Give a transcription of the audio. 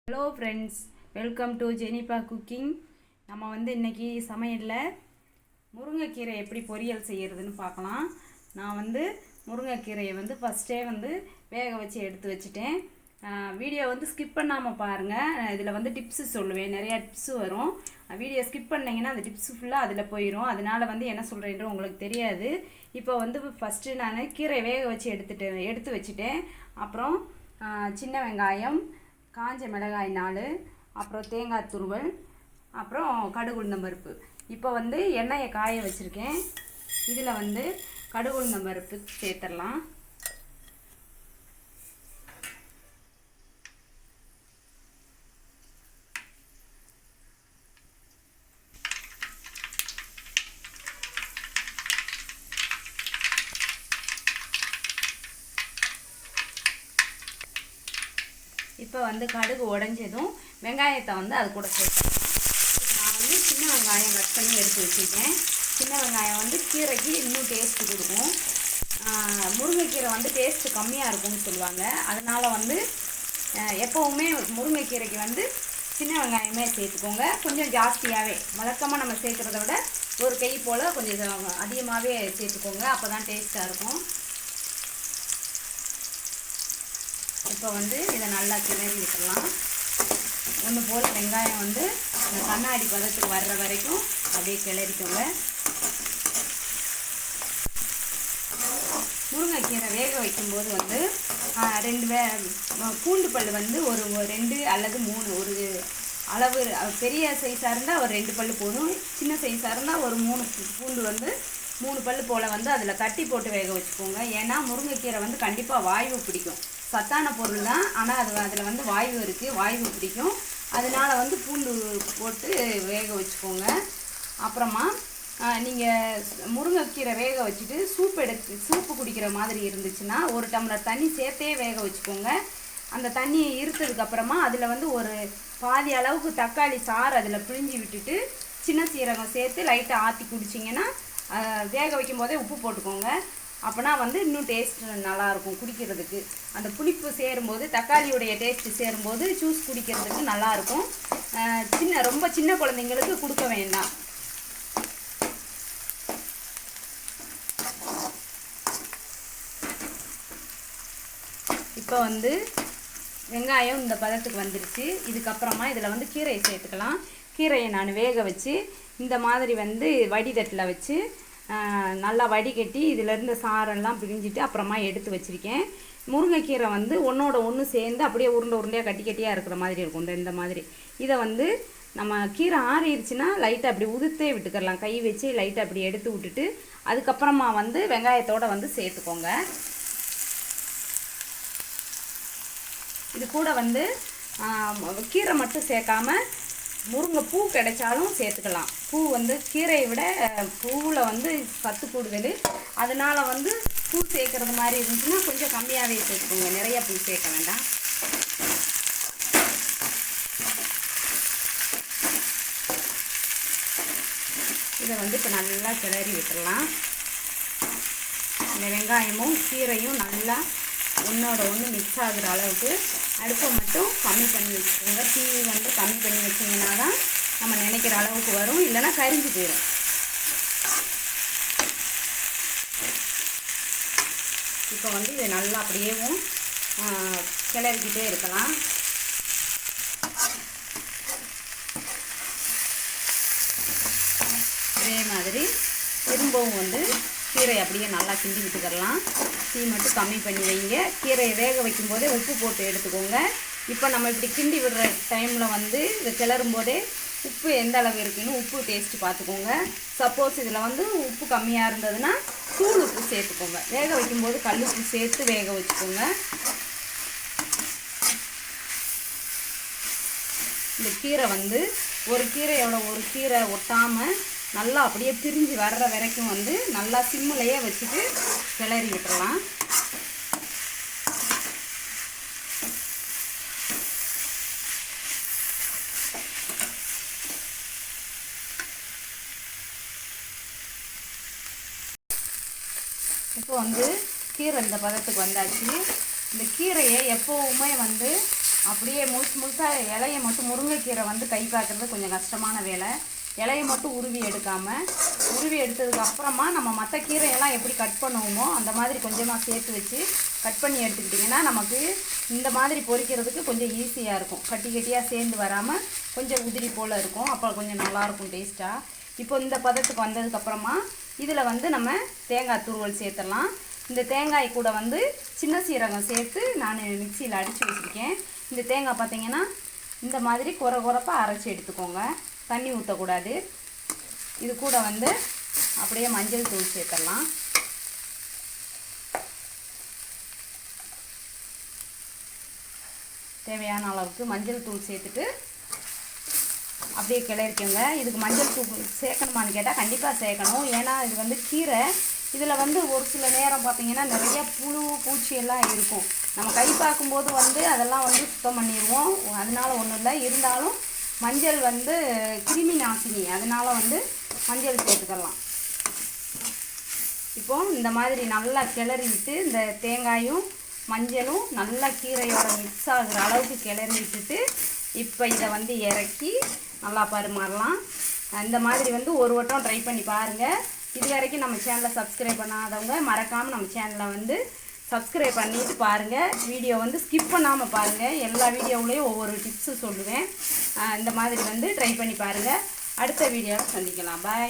Hello friends, welcome to Jenifa cooking. நம்ம இன்றைக்கி சமையலில் முருங்கைக்கீரை எப்படி பொரியல் செய்கிறதுன்னு பார்க்கலாம். நான் முருங்கைக்கீரையை ஃபஸ்ட்டே வேக வச்சு எடுத்து வச்சுட்டேன். வீடியோ ஸ்கிப் பண்ணாமல் பாருங்கள். இதில் டிப்ஸு சொல்லுவேன், நிறையா டிப்ஸு வரும். வீடியோ ஸ்கிப் பண்ணிங்கன்னா அந்த டிப்ஸு ஃபுல்லாக அதில் போயிடும். அதனால் என்ன சொல்கிறேன்னு உங்களுக்கு தெரியாது. இப்போ ஃபஸ்ட்டு நான் கீரை வேக வச்சு எடுத்து வச்சுட்டேன். அப்புறம் சின்ன வெங்காயம், காஞ்ச மிளகாய் 4, அப்புறம் தேங்காய் துருவல், அப்புறம் கடுகு உளுந்தம் பருப்பு. இப்போ எண்ணெயை காய வச்சுருக்கேன். இதில் கடுகு உளுந்தம் பருப்பு சேர்த்துடலாம். இப்போ கடுகு உடஞ்சதும் வெங்காயத்தை அது கூட சேர்த்துக்கலாம். நான் சின்ன வெங்காயம் கட் பண்ணி எடுத்து வச்சுருக்கேன். சின்ன வெங்காயம் கீரைக்கு இன்னும் டேஸ்ட்டு கொடுக்கும். முருங்கைக்கீரை டேஸ்ட்டு கம்மியாக இருக்கும்னு சொல்லுவாங்க. அதனால் எப்போவுமே முருங்கைக்கீரைக்கு சின்ன வெங்காயமே சேர்த்துக்கோங்க. கொஞ்சம் ஜாஸ்தியாகவே, வழக்கமாக நம்ம சேர்க்குறத விட ஒரு கை போல் கொஞ்சம் அதிகமாகவே சேர்த்துக்கோங்க. அப்போ தான் டேஸ்ட்டாக இருக்கும். இப்போ இதை நல்லா கிளறி விட்டுடலாம். ஒன்று போல் வெங்காயம் இந்த கண்ணாடி பதத்துக்கு வர்ற வரைக்கும் அப்படியே கிளறிக்கோங்க. முருங்கைக்கீரை வேக வைக்கும்போது 2 பூண்டு பல் ஒரு 2 அல்லது 3, ஒரு அளவு பெரிய சைஸாக இருந்தால் ஒரு 2 பல் போதும். சின்ன சைஸாக இருந்தால் ஒரு 3 பூண்டு 3 பல் போல் அதில் தட்டி போட்டு வேக வச்சுக்கோங்க. ஏன்னா முருங்கைக்கீரை கண்டிப்பாக வாய்வு பிடிக்கும். சத்தான பொருள் தான், ஆனால் அதில் வாய்வு இருக்குது, வாய்வு பிடிக்கும். அதனால் பூண்டு போட்டு வேக வச்சுக்கோங்க. அப்புறமா நீங்கள் முருங்கைக்கீரை வேக வச்சுட்டு சூப்பு குடிக்கிற மாதிரி இருந்துச்சுன்னா 1 டம்ளர் தண்ணி சேர்த்தே வேக வச்சுக்கோங்க. அந்த தண்ணியை இருத்ததுக்கப்புறமா அதில் ஒரு பாதி அளவுக்கு தக்காளி சாறு அதில் பிழிஞ்சி விட்டுட்டு சின்ன சீரகம் சேர்த்து லைட்டாக ஆற்றி குடிச்சிங்கன்னா, வேக வைக்கும் போதே உப்பு போட்டுக்கோங்க. அப்போனா இன்னும் டேஸ்ட்டு நல்லாயிருக்கும் குடிக்கிறதுக்கு. அந்த புளிப்பு சேரும்போது, தக்காளியுடைய டேஸ்ட்டு சேரும்போது ஜூஸ் குடிக்கிறதுக்கு நல்லாயிருக்கும். ரொம்ப சின்ன குழந்தைங்களுக்கு கொடுக்க வேண்டாம். இப்போ வெங்காயம் இந்த பதத்துக்கு வந்துருச்சு. இதுக்கப்புறமா இதில் கீரையை சேர்த்துக்கலாம். கீரையை நான் வேக வச்சு இந்த மாதிரி வடிதட்டில் வச்சு நல்லா வடிகட்டி இதிலேருந்து சாரெல்லாம் பிழிஞ்சிட்டு அப்புறமா எடுத்து வச்சுருக்கேன். முருங்கைக்கீரை ஒன்றோட ஒன்று சேர்ந்து அப்படியே உருண்டையாக கட்டியாக இருக்கிற மாதிரி இருக்கும். இந்த மாதிரி இதை நம்ம கீரை ஆறிடுச்சுன்னா லைட்டாக அப்படி உதுத்தே விட்டுக்கலாம். கை வச்சு லைட்டாக அப்படி எடுத்து விட்டுட்டு அதுக்கப்புறமா வெங்காயத்தோடு சேர்த்துக்கோங்க. இது கூட கீரை மட்டும் சேர்க்காம முருங்கைப்பூ கிடைச்சாலும் சேர்த்துக்கலாம். பூ கீரையை விட பூவில் சத்து கூடுதல். அதனால் பூ சேர்க்குறது மாதிரி இருந்துச்சுன்னா கொஞ்சம் கம்மியாகவே சேர்த்துக்கோங்க. நிறைய பூ சேர்க்க வேண்டாம். இதை இப்போ நல்லா கிளறி விட்டுடலாம். இந்த வெங்காயமும் கீரையும் நல்லா ஒன்றோட ஒன்று மிக்ஸ் ஆகுற அளவுக்கு அடுப்பை மட்டும் கம்மி பண்ணி வச்சுக்கோங்க. தீ கம்மி பண்ணி வச்சிங்கன்னா தான் நம்ம நினைக்கிற அளவுக்கு வரும், இல்லைன்னா கரிஞ்சு போயிடும். இப்போ இதை நல்லா அப்படியேவும் கிளறிக்கிட்டே இருக்கலாம். இதே மாதிரி திரும்பவும் கீரை அப்படியே நல்லா கிண்டி விட்டுக்கலாம். தீ மட்டும் கம்மி பண்ணி வைங்க. கீரையை வேக வைக்கும்போதே உப்பு போட்டு எடுத்துக்கோங்க. இப்போ நம்ம இப்படி கிண்டி விடுற டைமில் இதை கிளறும் போதே உப்பு எந்த அளவு இருக்குன்னு உப்பு டேஸ்ட்டு பார்த்துக்கோங்க. சப்போஸ் இதில் உப்பு கம்மியாக இருந்ததுன்னா தூள் உப்பு சேர்த்துக்கோங்க. வேக வைக்கும்போது கல் உப்பு சேர்த்து வேக வச்சுக்கோங்க. இந்த கீரை ஒரு கீரையோட ஒரு கீரை ஒட்டாமல் நல்லா அப்படியே பிரிஞ்சு வர்ற வரைக்கும் நல்லா சிம்மிலையே வச்சுட்டு கிளறி விட்டுறலாம். இப்போ கீரை இந்த பதத்துக்கு வந்தாச்சு. இந்த கீரையை எப்போவுமே அப்படியே முழுசாக இலையை மட்டும் முருங்கைக்கீரை வந்து கை பார்க்குறது கொஞ்சம் கஷ்டமான வேலை. இலையை மட்டும் உருவி எடுக்காமல், உருவி எடுத்ததுக்கு அப்புறமா நம்ம மற்ற கீரையெல்லாம் எப்படி கட் பண்ணுவோமோ அந்த மாதிரி கொஞ்சமாக சேர்த்து வச்சு கட் பண்ணி எடுத்துக்கிட்டிங்கன்னா நமக்கு இந்த மாதிரி பொரிக்கிறதுக்கு கொஞ்சம் ஈஸியாக இருக்கும். கட்டி கட்டியாக சேர்ந்து வராமல் கொஞ்சம் உதிரி போல் இருக்கும். அப்போ கொஞ்சம் நல்லாயிருக்கும் டேஸ்ட்டாக. இப்போ இந்த பதத்துக்கு வந்ததுக்கப்புறமா இதில் வந்து நம்ம தேங்காய் துருவல் சேர்த்துடலாம். இந்த தேங்காய் கூட வந்து சின்ன சீரகம் சேர்த்து நான் மிக்சியில் அடித்து வச்சுருக்கேன். இந்த தேங்காய் பார்த்திங்கன்னா இந்த மாதிரி குறப்பாக அரைச்சி எடுத்துக்கோங்க, தண்ணி ஊற்றக்கூடாது. இது கூட வந்து அப்படியே மஞ்சள் தூள் சேர்த்துடலாம். தேவையான அளவுக்கு மஞ்சள் தூள் சேர்த்துட்டு அப்படியே கிளறிக்கோங்க. இதுக்கு மஞ்சள் தூள் சேர்க்கணுமான்னு கேட்டால் கண்டிப்பாக சேர்க்கணும். ஏன்னா இது வந்து கீரை, இதில் வந்து ஒரு சில நேரம் பார்த்திங்கன்னா நிறைய புழு பூச்சி எல்லாம் இருக்கும். நம்ம கை பார்க்கும்போது வந்து அதெல்லாம் வந்து சுத்தம் பண்ணிடுவோம். அதனால ஒன்றும் இல்லை. இருந்தாலும் மஞ்சள் வந்து கிருமி நாசினி, அதனால் வந்து மஞ்சள் சேர்த்துக்கலாம். இப்போது இந்த மாதிரி நல்லா கிளறி விட்டு இந்த தேங்காயும் மஞ்சளும் நல்லா கீரையோட மிக்ஸ் ஆகுற அளவுக்கு கிளறி விட்டுட்டு இப்போ இதை வந்து இறக்கி நல்லா பரிமாறலாம். இந்த மாதிரி வந்து ஒரு வட்டம் ட்ரை பண்ணி பாருங்கள். இது வரைக்கும் நம்ம சேனலை சப்ஸ்கிரைப் பண்ணாதவங்க மறக்காமல் நம்ம சேனலை வந்து சப்ஸ்கிரைப் பண்ணிட்டு பாருங்கள். வீடியோ வந்து ஸ்கிப் பண்ணாமல் பாருங்கள். எல்லா வீடியோவிலையும் ஒவ்வொரு டிப்ஸு சொல்லுவேன். இந்த மாதிரி வந்து ட்ரை பண்ணி பாருங்கள். அடுத்த வீடியோவில் சந்திக்கலாம். பாய்.